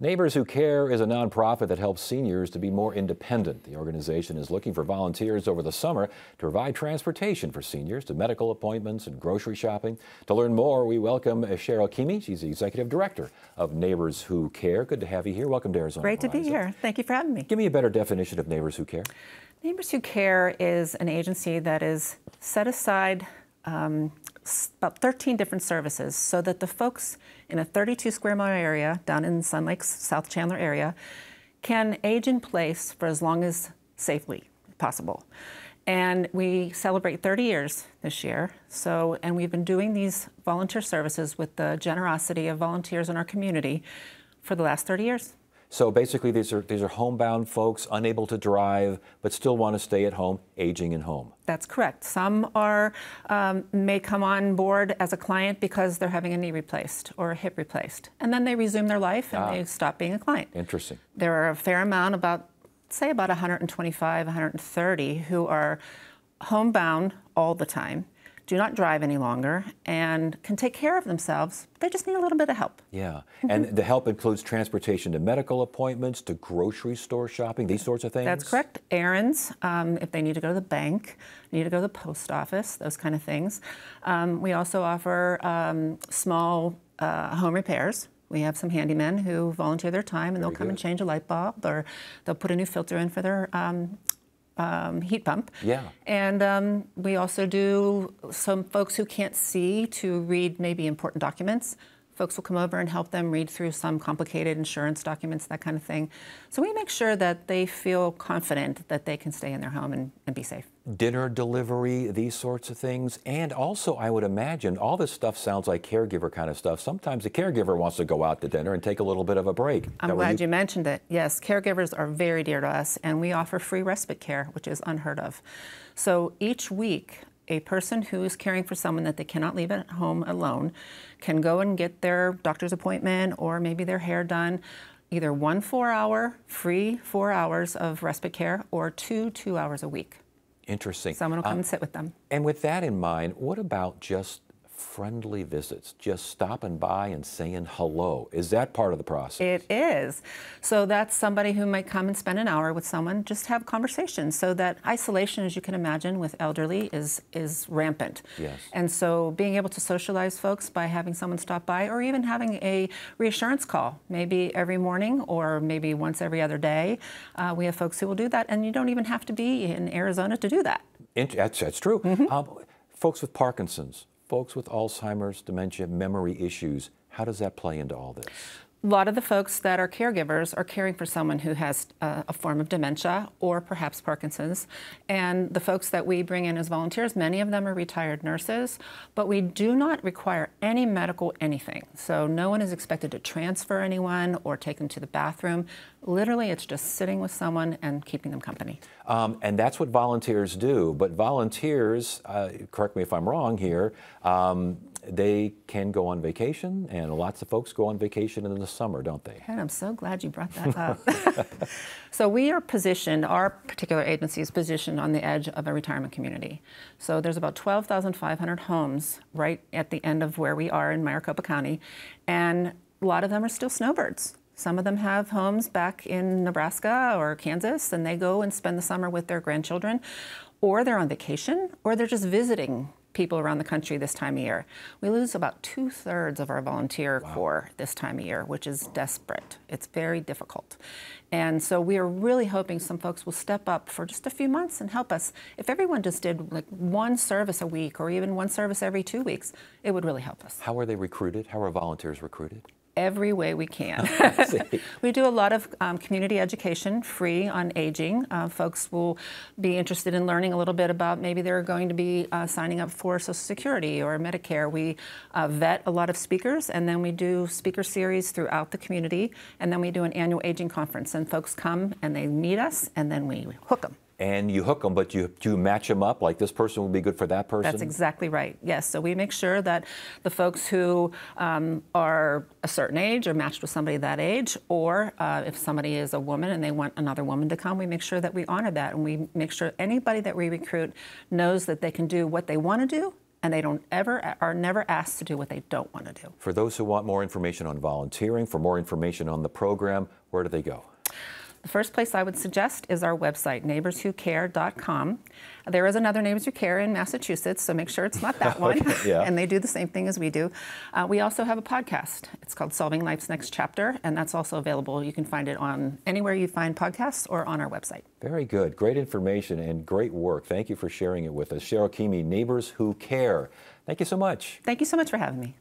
Neighbors Who Care is a nonprofit that helps seniors to be more independent. The organization is looking for volunteers over the summer to provide transportation for seniors to medical appointments and grocery shopping. To learn more, we welcome Cheryl Keamy. She's the Executive Director of Neighbors Who Care. Good to have you here. Welcome to Arizona. Great to be here. Thank you for having me. Give me a better definition of Neighbors Who Care. Neighbors Who Care is an agency that is set aside about 13 different services so that the folks in a 32 square mile area down in Sun Lakes, South Chandler area can age in place for as long as safely possible. And we celebrate 30 years this year. And we've been doing these volunteer services with the generosity of volunteers in our community for the last 30 years. So basically these are homebound folks, unable to drive, but still want to stay at home, aging in home. That's correct. Some may come on board as a client because they're having a knee replaced or a hip replaced. And then they resume their life and they stop being a client. Interesting. There are a fair amount, say about 125, 130, who are homebound all the time, do not drive any longer, and can take care of themselves. They just need a little bit of help. Yeah, and the help includes transportation to medical appointments, to grocery store shopping, these sorts of things? That's correct. Errands, if they need to go to the bank, need to go to the post office, those kind of things. We also offer small home repairs. We have some handymen who volunteer their time, and they'll come and change a light bulb, or they'll put a new filter in for their heat pump. Yeah. And we also do some folks who can't see to read maybe important documents. Folks will come over and help them read through some complicated insurance documents, that kind of thing. So we make sure that they feel confident that they can stay in their home and be safe. Dinner delivery, these sorts of things. And also, I would imagine, all this stuff sounds like caregiver kind of stuff. Sometimes the caregiver wants to go out to dinner and take a little bit of a break. I'm glad you mentioned it. Yes, caregivers are very dear to us, and we offer free respite care, which is unheard of. So each week, a person who is caring for someone that they cannot leave at home alone can go and get their doctor's appointment or maybe their hair done, either 1 4-hour free 4 hours of respite care or 2 2-hours a week. Interesting. Someone will come and sit with them. And with that in mind, what about just friendly visits, just stopping by and saying hello? Is that part of the process? It is. So that's somebody who might come and spend an hour with someone, just have conversations. So that isolation, as you can imagine, with elderly is rampant. Yes. And so being able to socialize folks by having someone stop by, or even having a reassurance call, maybe every morning or maybe once every other day. We have folks who will do that, and you don't even have to be in Arizona to do that. That's true. Folks with Parkinson's, folks with Alzheimer's, dementia, memory issues, how does that play into all this? A lot of the folks that are caregivers are caring for someone who has a form of dementia or perhaps Parkinson's. And the folks that we bring in as volunteers, many of them are retired nurses, but we do not require any medical anything. So no one is expected to transfer anyone or take them to the bathroom. Literally, it's just sitting with someone and keeping them company. And that's what volunteers do. But volunteers, correct me if I'm wrong here, they can go on vacation, and lots of folks go on vacation in the summer, don't they? And I'm so glad you brought that up. So we are positioned, our particular agency is positioned on the edge of a retirement community. So there's about 12,500 homes right at the end of where we are in Maricopa County, and a lot of them are still snowbirds. Some of them have homes back in Nebraska or Kansas, and they go and spend the summer with their grandchildren, or they're on vacation, or they're just visiting people around the country this time of year. We lose about 2/3 of our volunteer corps this time of year, which is desperate. It's very difficult. And so we are really hoping some folks will step up for just a few months and help us. If everyone just did like 1 service a week or even 1 service every 2 weeks, it would really help us. How are they recruited? How are volunteers recruited? Every way we can. We do a lot of community education, free on aging. Folks will be interested in learning a little bit about maybe they're going to be signing up for Social Security or Medicare. We vet a lot of speakers, and then we do speaker series throughout the community, and then we do an annual aging conference, and folks come and they meet us, and then we hook them. And you hook them, but do you match them up? Like this person will be good for that person? That's exactly right, yes. So we make sure that the folks who are a certain age are matched with somebody that age, or if somebody is a woman and they want another woman to come, we make sure that we honor that, and we make sure anybody that we recruit knows that they can do what they want to do and they are never asked to do what they don't want to do. For those who want more information on volunteering, for more information on the program, where do they go? The first place I would suggest is our website, neighborswhocare.com. There is another Neighbors Who Care in Massachusetts, so make sure it's not that one. Okay, yeah. And they do the same thing as we do. We also have a podcast. It's called Solving Life's Next Chapter, and that's also available. You can find it on anywhere you find podcasts or on our website. Very good. Great information and great work. Thank you for sharing it with us. Cheryl Keamy, Neighbors Who Care. Thank you so much. Thank you so much for having me.